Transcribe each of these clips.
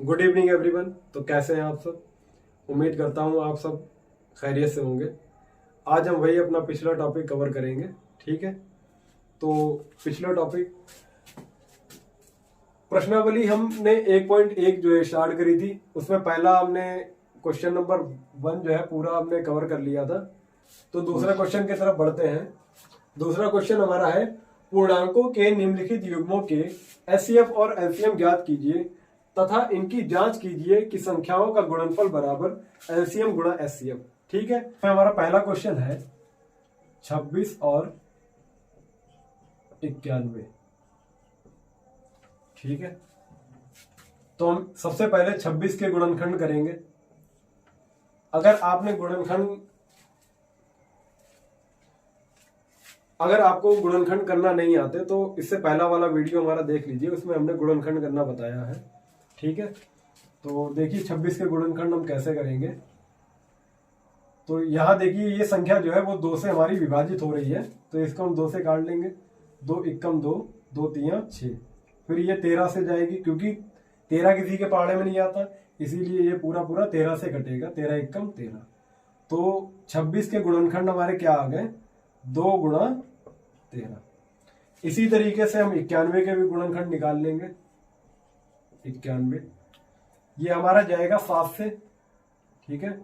Good evening everyone. तो कैसे हैं आप सब? उम्मीद करता हूँ आप सब खैरियत से होंगे। आज हम वही अपना पिछला टॉपिक कवर करेंगे। ठीक है, तो पिछला टॉपिक प्रश्नावली हमने 1.1 जो है स्टार्ट करी थी, उसमें पहला हमने क्वेश्चन नंबर 1 जो है पूरा हमने कवर कर लिया था। तो दूसरा क्वेश्चन की तरफ बढ़ते हैं। दूसरा क्वेश्चन हमारा है, पूर्णांकों के निम्नलिखित युग्मों के एचसीएफ और एलसीएम ज्ञात कीजिए तथा इनकी जांच कीजिए कि संख्याओं का गुणनफल बराबर एलसीएम गुणा एचसीएफ। ठीक है, तो हमारा पहला क्वेश्चन है 26 और 91। ठीक है, तो हम सबसे पहले 26 के गुणनखंड करेंगे। अगर आपको गुणनखंड करना नहीं आते तो इससे पहला वाला वीडियो हमारा देख लीजिए, उसमें हमने गुणनखंड करना बताया है। ठीक है, तो देखिए 26 के गुणनखंड हम कैसे करेंगे। तो यहां देखिए ये संख्या जो है वो 2 से हमारी विभाजित हो रही है, तो इसको हम 2 से काट लेंगे। 2 एकम 2, 2 तिया 6। फिर ये 13 से जाएगी, क्योंकि 13 किसी के पहाड़े में नहीं आता, इसीलिए ये पूरा पूरा 13 से कटेगा। 13 एकम 13। तो 26 के गुणनखंड हमारे क्या आ गए? 2 गुणा 13। इसी तरीके से हम 91 के भी गुणनखंड निकाल लेंगे। 91 ये हमारा जाएगा 7 से। ठीक है,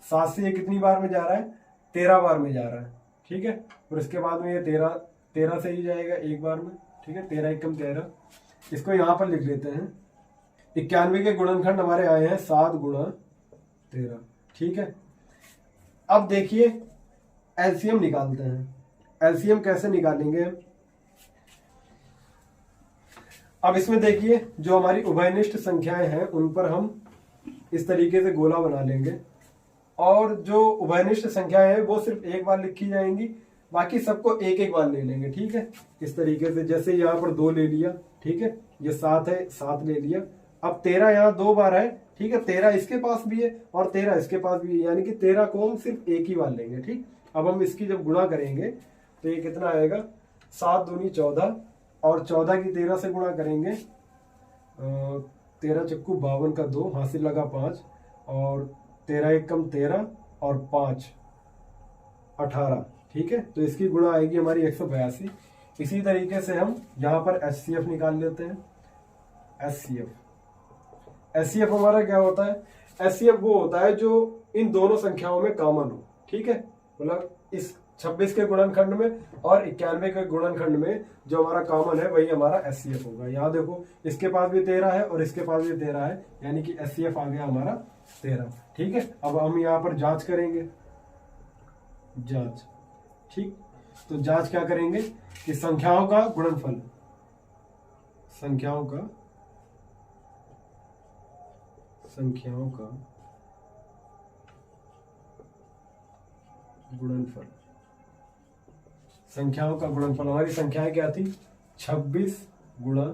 7 से ये कितनी बार में जा रहा है? 13 बार में जा रहा है। ठीक है, और इसके बाद में ये 13 से ही जाएगा एक बार में। ठीक है, 13 एकम 13। इसको यहां पर लिख लेते हैं। 91 के गुणनखंड हमारे आए हैं 7 गुणा 13। ठीक है, अब देखिए एलसीएम निकालते हैं। एलसीएम कैसे निकालेंगे? अब इसमें देखिए जो हमारी उभयनिष्ठ संख्याएं हैं उन पर हम इस तरीके से गोला बना लेंगे, और जो उभयनिष्ठ संख्याएं हैं वो सिर्फ एक बार लिखी जाएंगी, बाकी सबको एक एक बार ले लेंगे। ठीक है, इस तरीके से जैसे यहाँ पर 2 ले लिया। ठीक है, ये 7 है, 7 ले लिया। अब 13 यहाँ 2 बार है। ठीक है, 13 इसके पास भी है और 13 इसके पास भी है, यानी कि 13 को हम सिर्फ एक ही बार लेंगे। ठीक, अब हम इसकी जब गुणा करेंगे तो ये कितना आएगा? 7 दूनी 14, और 14 की 13 से गुणा करेंगे। 13 चक्कू 52 का 2, हासिल लगा 5, और 13 एकम 13 और 5 18। ठीक है, तो इसकी गुणा आएगी हमारी 182। इसी तरीके से हम यहां पर एचसीएफ निकाल लेते हैं। एचसीएफ हमारा क्या होता है? एचसीएफ वो होता है जो इन दोनों संख्याओं में कॉमन हो। ठीक है, मतलब इस 26 के गुणनखंड में और 91 के गुणनखंड में जो हमारा कॉमन है वही हमारा एचसीएफ होगा। यहाँ देखो इसके पास भी 13 है और इसके पास भी 13 है, यानी कि एचसीएफ आ गया हमारा 13। ठीक है, अब हम यहाँ पर जांच करेंगे। जांच, ठीक, तो जांच क्या करेंगे कि संख्याओं का गुणनफल, संख्याओं का गुणनफल, संख्याओं का गुणनफल। हमारी संख्याएं क्या थी? 26 गुणा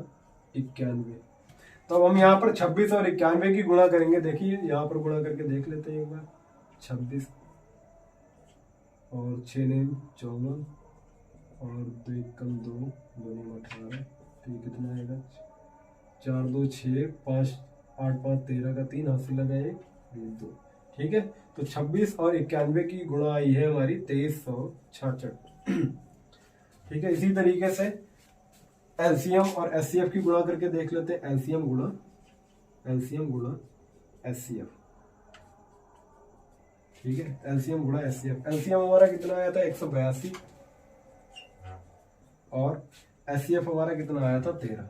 91। तो अब हम यहाँ पर 26 और 91 की गुणा करेंगे। देखिए यहाँ पर गुणा करके देख लेते हैं एक बार। 26 और 6 ने 54, और 2 एकम 2, 2 ने 18, तो ये कितना आएगा? 4 2 6 5 8 5 13 का 3, हासिल लगा 1 2। ठीक है, तो 26 और 91 की गुणा आई है हमारी 2366। ठीक है, इसी तरीके से एलसीएम और एचसीएफ की गुणा करके देख लेते हैं। एलसीएम गुणा एचसीएफ। ठीक है, एलसीएम गुणा एचसीएफ। एलसीएम हमारा कितना आया था? 182, और एचसीएफ हमारा कितना आया था? 13।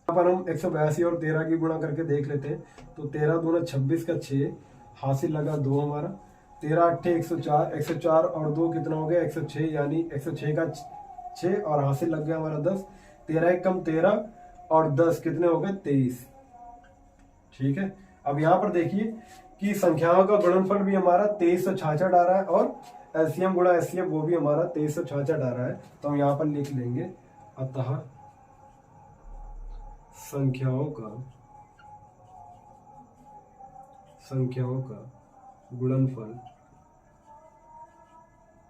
यहाँ पर हम 182 और 13 की गुणा करके देख लेते हैं। तो 13 दूना 26 का 6, हासिल लगा 2 हमारा। 13 8 104, 104 और 2 कितना हो गया? 106, यानी 106 का 6 और हासिल लग गया हमारा 10। 13 एकम 13 और 10 कितने हो गए? 23। ठीक है, अब यहाँ पर देखिए कि संख्याओं का गुणनफल भी हमारा 2366 आ रहा है, और एलसीएम गुणा एचसीएफ वो भी हमारा 2366 आ रहा है। तो हम यहाँ पर लिख लेंगे, अतः संख्याओं का गुणनफल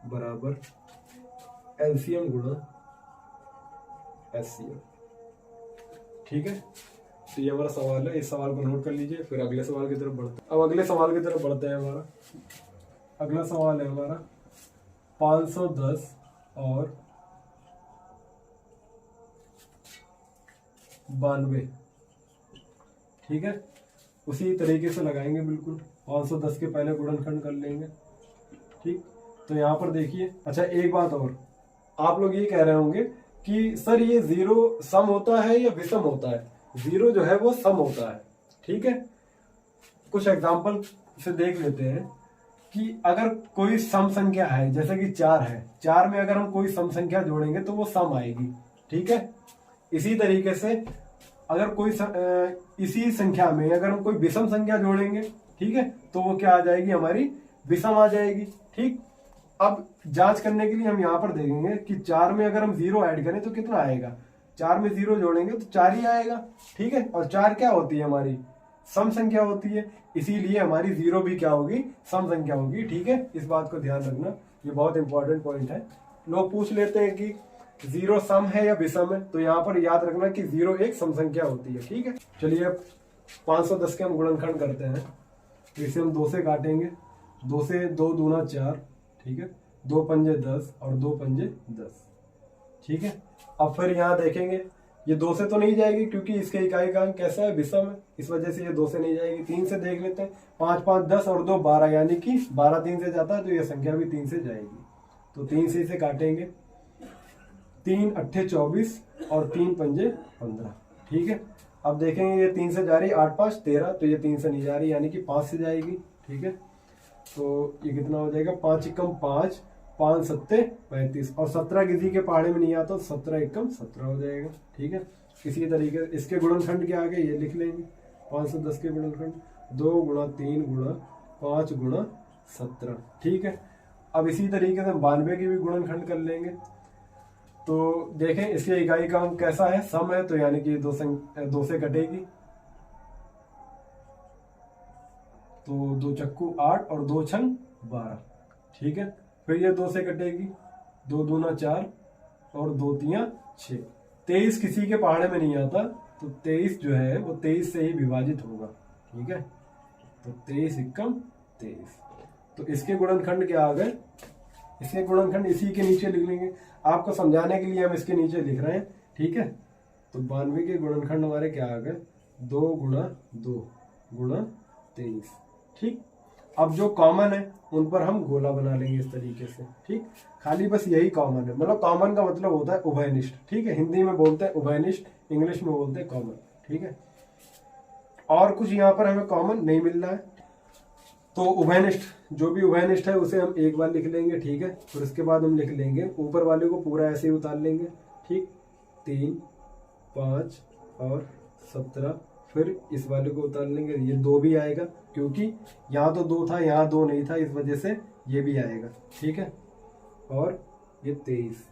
बराबर एलसीएम गुणा एचसीएफ। ठीक है, तो ये हमारा सवाल है, इस सवाल को नोट कर लीजिए। फिर अगले सवाल की तरफ बढ़ते हैं। अब अगले सवाल की तरफ बढ़ते हैं। हमारा अगला सवाल है हमारा 510 और 92। ठीक है, उसी तरीके से लगाएंगे बिल्कुल। 510 के पहले गुणनखंड कर लेंगे। ठीक, तो यहाँ पर देखिए। अच्छा, एक बात और, आप लोग ये कह रहे होंगे कि सर ये जीरो सम होता है या विषम होता है? जीरो जो है वो सम होता है। ठीक है, कुछ एग्जांपल से देख लेते हैं कि अगर कोई सम संख्या है, जैसे कि 4 है, 4 में अगर हम कोई सम संख्या जोड़ेंगे तो वो सम आएगी। ठीक है, इसी तरीके से अगर कोई इसी संख्या में अगर हम कोई विषम संख्या जोड़ेंगे, ठीक है, तो वो क्या आ जाएगी? हमारी विषम आ जाएगी। ठीक, अब जांच करने के लिए हम यहाँ पर देखेंगे कि 4 में अगर हम 0 ऐड करें तो कितना आएगा? 4 में 0 जोड़ेंगे तो 4 ही आएगा। ठीक है, और 4 क्या होती है? हमारी सम संख्या होती है, इसीलिए हमारी 0 भी क्या होगी? सम संख्या होगी। ठीक है, इस बात को ध्यान रखना, ये बहुत इंपॉर्टेंट पॉइंट है। लोग पूछ लेते हैं कि 0 सम है या विषम है, तो यहाँ पर याद रखना कि 0 एक सम संख्या होती है। ठीक है, चलिए अब 510 के हम गुणनखंड करते हैं। तो इसे हम 2 से काटेंगे। 2 से 2 दूना 4। ठीक है, 2 पंजे 10 और 2 पंजे 10। ठीक है, अब फिर यहाँ देखेंगे, ये 2 से तो नहीं जाएगी क्योंकि इसके इकाई का अंक कैसा है? विषम है, इस वजह से ये 2 से नहीं जाएगी। 3 से देख लेते हैं। 5 5 10 और 2 12, यानी कि 12 3 से जाता है तो ये संख्या भी 3 से जाएगी। तो 3 से इसे काटेंगे। 3 अट्ठे 24 और 3 पंजे 15। ठीक है, अब देखेंगे ये 3 से जा रही, 8 5 13, तो ये 3 से नहीं जा रही, यानी कि 5 से जाएगी। ठीक है, तो ये कितना हो जाएगा? 5 एकम 5, 5 सत्ते 35, और 17 किसी के पहाड़े में नहीं आता तो 17 एकम 17 हो जाएगा। ठीक है, इसी तरीके से इसके गुणनखंड के आगे ये लिख लेंगे। 510 के गुणनखंड 2 गुणा 3 गुणा 5 गुणा 17। ठीक है, अब इसी तरीके से 92 की भी गुणनखंड कर लेंगे। तो देखें इसके इकाई का अंक कैसा है? सम है, तो यानी कि 2 से कटेगी। तो 2 चक्कू 8 और 2 छंग 12। ठीक है, फिर ये 2 से कटेगी। 2 दूना 4 और 2 तियां 6। 23 किसी के पहाड़े में नहीं आता, तो 23 जो है वो 23 से ही विभाजित होगा। ठीक है, तो 23 एकम 23। तो इसके गुणनखंड क्या आ गए? इसके गुणनखंड इसी के नीचे लिख लेंगे। आपको समझाने के लिए हम इसके नीचे लिख रहे हैं। ठीक है, तो 92 के गुणनखंड हमारे क्या आ गए? 2 गुणा 2 गुणा 23। ठीक, अब जो कॉमन है उन पर हम गोला बना लेंगे इस तरीके से। ठीक, खाली बस यही कॉमन है, मतलब कॉमन का मतलब होता है उभयनिष्ठ। ठीक है, हिंदी में बोलते हैं उभयनिष्ठ, इंग्लिश में बोलते हैं कॉमन। ठीक है, और कुछ यहाँ पर हमें कॉमन नहीं मिल रहा है, तो उभयनिष्ठ, जो भी उभयनिष्ठ है उसे हम एक बार लिख लेंगे। ठीक है, और उसके बाद हम लिख लेंगे ऊपर वाले को पूरा ऐसे ही उतार लेंगे। ठीक, 3 5 और 17, फिर इस वाले को उतार लेंगे। ये 2 भी आएगा क्योंकि यहाँ तो 2 था, यहाँ 2 नहीं था, इस वजह से ये भी आएगा। ठीक है, और ये 23।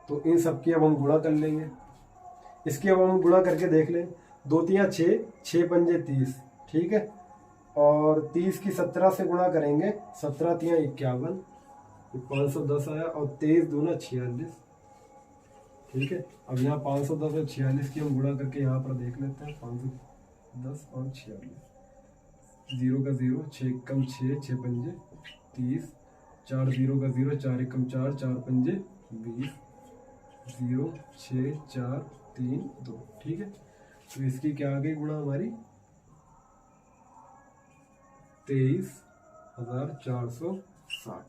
तो इन सब की अब हम गुणा कर लेंगे। इसकी अब हम गुणा करके देख लें। 2 तियां 6, 6 पंजे 30। ठीक है, और 30 की 17 से गुणा करेंगे। 17 तियां 51, 510 आया, और 23 दूना 46। ठीक है, अब यहाँ 510 और 46 की हम गुणा करके यहाँ पर देख लेते हैं। 510 और 46, 0 का 0, 6 एकम 6, 6 पंजे 30, 4 0 का 0, 4 एकम 4, 4 पंजे 20, 0 6 4 3 2। ठीक है, तो इसकी क्या आ गई गुणा हमारी? 23,460।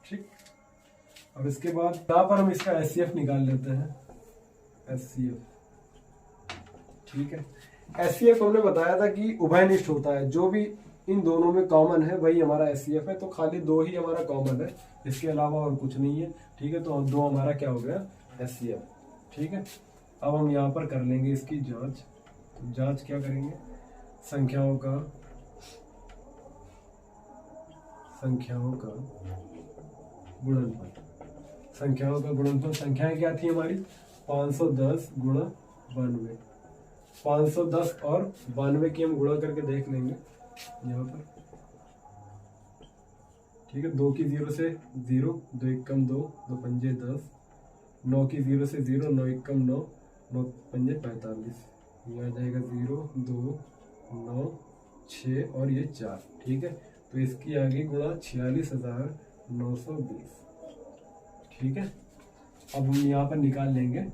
ठीक, अब इसके बाद यहाँ पर हम इसका एचसीएफ निकाल लेते हैं। एचसीएफ, ठीक है, एचसीएफ हमने बताया था कि उभयनिष्ठ होता है, जो भी इन दोनों में कॉमन है वही हमारा एचसीएफ है। तो खाली 2 ही हमारा कॉमन है, इसके अलावा और कुछ नहीं है। ठीक है, तो 2 हमारा क्या हो गया? एचसीएफ। ठीक है, अब हम यहाँ पर कर लेंगे इसकी जांच। तो जांच क्या करेंगे? संख्याओं का गुणनफल। संख्याओं का गुणनफल, संख्याएं क्या थी हमारी? 510 गुणा 92। 510 और 92 की हम गुणा करके देख लेंगे यहाँ पर। ठीक है, 2 की 0 से 0, 2 एकम 2, 2 पंजे 10, 9 की 0 से 0, 9 एकम 9, 9 पंजे 45। ये आ जाएगा 0 2 9 6 और ये 4। ठीक है, तो इसकी आ गई गुणा 46,920। ठीक है, अब हम यहाँ पर निकाल लेंगे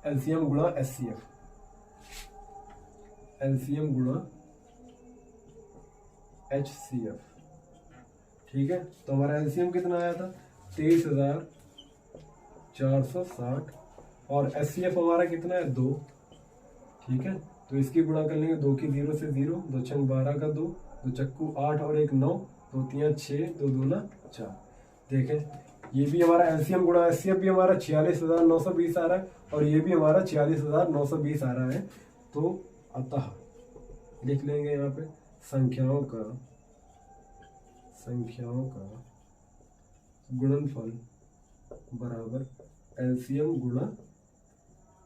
एलसीएम गुणा एचसीएफ। एलसीएम गुणा एचसीएफ। ठीक है, तो हमारा एलसीएम कितना आया था 23,460 और एचसीएफ हमारा कितना है 2। ठीक है, तो इसकी गुणा कर लेंगे 2 की 0 से 0, 2 छंग 12 का 2, 2 चक्कू 8 और 1 9, 2 3 6, 2 दूना 4। देखें, ये भी हमारा एलसीएम गुणा एचसीएफ भी हमारा 46,920 आ रहा है और ये भी हमारा 46,920 आ रहा है। तो अतः लिख लेंगे यहाँ पे संख्याओं का गुणनफल बराबर एलसीएम गुणा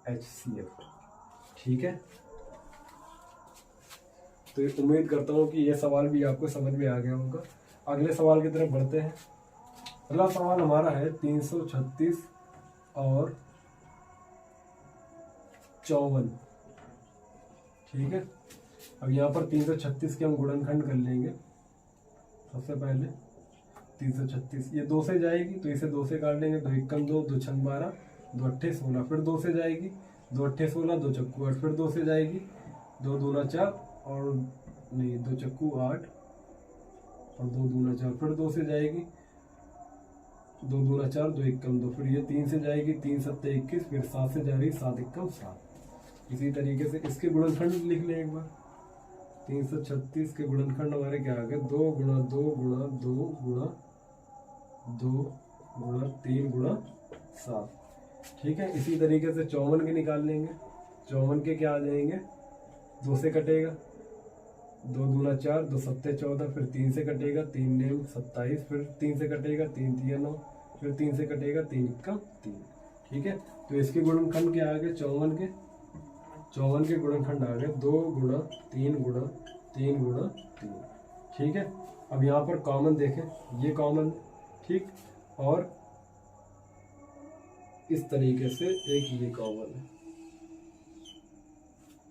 एचसीएफ। ठीक है, तो उम्मीद करता हूँ कि यह सवाल भी आपको समझ में आ गया होगा। अगले सवाल की तरफ बढ़ते हैं। अगला सवाल हमारा है 336 और 54। ठीक है, अब यहाँ पर 336 के हम गुणनखंड कर लेंगे। सबसे पहले 336 ये 2 से जाएगी तो इसे 2 से काट लेंगे, 2 एकम 2, 2 छंग 12, 2 अट्ठे 16, फिर 2 से जाएगी, 2 अट्ठे 16, 2 चक्कू 8, फिर 2 से जाएगी, 2 दूना 4 और नहीं 2 चक्कू 8 और 2 दूना 4, फिर 2 से जाएगी, 2 दूना 4, 2 एकम 2, फिर ये 3 से जाएगी, 3 सत्ते 21, फिर 7 से जा रही 7 एकम 7। इसी तरीके से इसके गुणनखंड लिख लें एक बार। 336 के गुणनखंड हमारे क्या आ गए 2 गुणा 2 गुणा 2 गुणा 2 गुणा 3 गुणा 7। ठीक है, इसी तरीके से 54 के निकाल लेंगे। 54 के क्या आ जाएंगे 2 से कटेगा, 2 दूना 4, 2 सत्ते 14, फिर 3 से कटेगा, 3 नेम 27, फिर 3 से कटेगा, 3 तिया 9, फिर 3 से कटेगा, 3 का 3। ठीक है, तो इसके गुणनखंड क्या आ गए 54 के 54 के गुणनखंड आ गए 2 गुणा 3 गुणा 3 गुणा 3। ठीक है, अब यहाँ पर कॉमन देखें, ये कॉमन। ठीक, और इस तरीके से एक ये कॉमन है।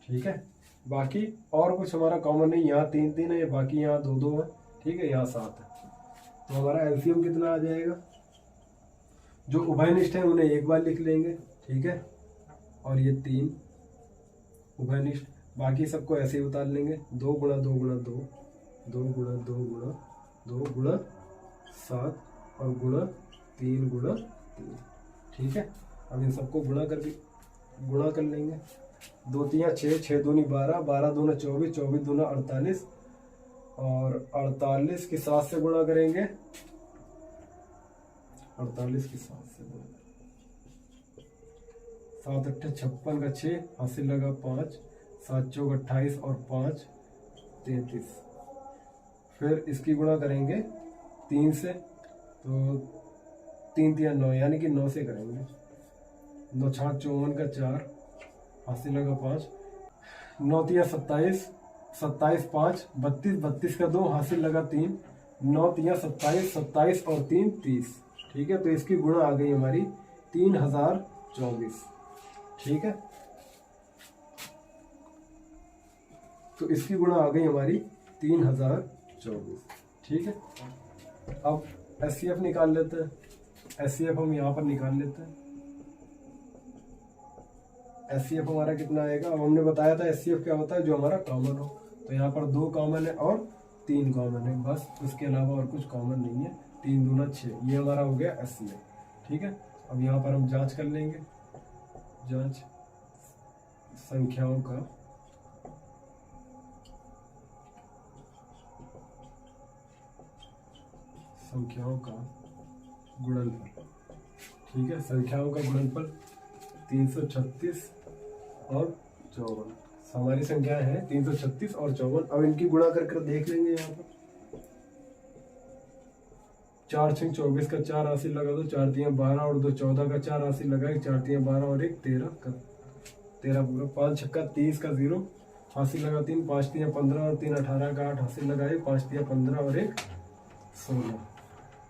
ठीक है, बाकी और कुछ हमारा कॉमन नहीं। यहाँ 3 3 है, बाकी यहाँ 2 2 है। ठीक है, यहाँ 7 है। तो हमारा एलसीएम कितना आ जाएगा, जो उभयनिष्ठ है उन्हें एक बार लिख लेंगे। ठीक है, और ये 3 उभयनिष्ठ, बाकी सबको ऐसे ही उतार लेंगे। 2 गुणा 2 गुणा 2, 2 गुणा 2 गुणा 2 गुणा 7 और गुणा 3 गुणा 3। ठीक है, अब इन सबको गुणा कर लेंगे। 2 3 6, 6 दूनी 12, 12 दूना 24, 24 दूना 48 और 48 के 7 से गुणा करेंगे। 48 के 7 से गुणा, 7 अट्ठे 56 का 6, हासिल लगा 5, 7 चौक 28 और 5 33। फिर इसकी गुणा करेंगे 3 से, तो 3 3 9 यानी कि 9 से करेंगे। 9 6 54 का 4, हासिल लगा 5, 9 3 27, 27 5 32, 32 का 2, हासिल लगा 3, 9 3 27, 27 और 3 30। ठीक है, तो इसकी गुणा आ गई हमारी 3024। ठीक है, तो इसकी गुणा आ गई हमारी 3024। ठीक है, अब एचसीएफ निकाल लेते हैं। एचसीएफ हम यहाँ पर निकाल लेते हैं। एचसीएफ हमारा कितना आएगा, अब हमने बताया था एचसीएफ क्या होता है, जो हमारा कॉमन हो। तो यहाँ पर 2 कॉमन है और 3 कॉमन है, बस उसके अलावा और कुछ कॉमन नहीं है। 3 दूना 6, ये हमारा हो गया एचसीएफ। ठीक है, अब यहाँ पर हम जांच कर लेंगे। जांच संख्याओं का गुणनफल। ठीक है, संख्याओं का गुणनफल 336 और 54। हमारी संख्याएं हैं 336 और 54। अब इनकी गुणा कर देख लेंगे। यहाँ पर 4 6 24 का 4 हासिल लगा दो, 4 3 12 और 2 14 का 4 हासिल लगाए, 4 3 12 और 1 13 का 13 पूरा, 5 छक्का 30 का 0 हासिल लगा 3, 5 3 15 और 3 18 का 8 हासिल लगाए, 5 3 15 और 1 16।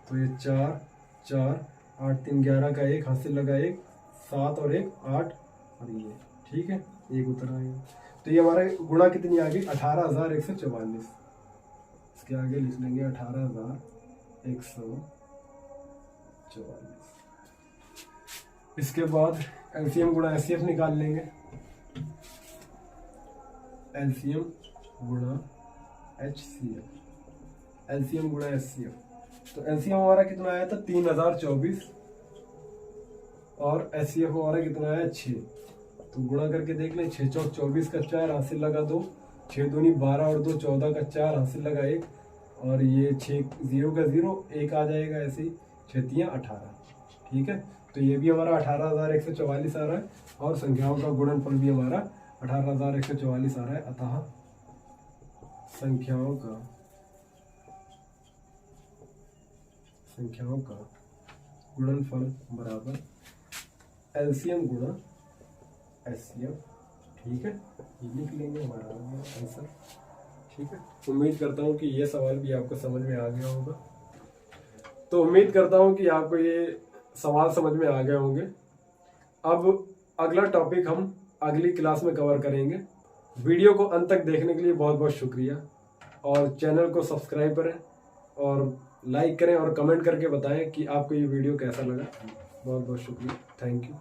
तो ये 4 4 8 3 11 का 1 हासिल लगा 1, 7 और 1 8 और ये। ठीक है, एक उत्तर आएगा। तो ये हमारे गुणा कितनी आ गई 18,144। इसके आगे लिख लेंगे 18,144। इसके बाद एलसीएम गुणा एचसीएफ निकाल लेंगे। एलसीएम गुणा एचसीएफ, एलसीएम गुणा एचसीएफ। तो एलसीएम हमारा कितना आया था 3024 और एचसीएफ हमारा कितना आया 6। तो गुणा करके देख लें, 6 चौक 24 का 4 हासिल लगा 2, 6 दूनी 12 और 2 14 का 4 हासिल लगा 1, और ये 6 0 का 0 1 आ जाएगा, ऐसे ही 6 3 18। ठीक है, तो ये भी हमारा 18,144 आ रहा है और संख्याओं का गुणनफल भी हमारा 18,144 आ रहा है। अतः संख्याओं का गुणनफल बराबर एलसीएम गुणा एचसीएफ। ठीक है, ये लिख लेंगे हमारा आंसर। ठीक है, उम्मीद करता हूँ कि ये सवाल भी आपको समझ में आ गया होगा। तो उम्मीद करता हूँ कि आपको ये सवाल समझ में आ गए होंगे। अब अगला टॉपिक हम अगली क्लास में कवर करेंगे। वीडियो को अंत तक देखने के लिए बहुत बहुत शुक्रिया, और चैनल को सब्सक्राइब करें और लाइक करें और कमेंट करके बताएं कि आपको ये वीडियो कैसा लगा। बहुत बहुत शुक्रिया, थैंक यू।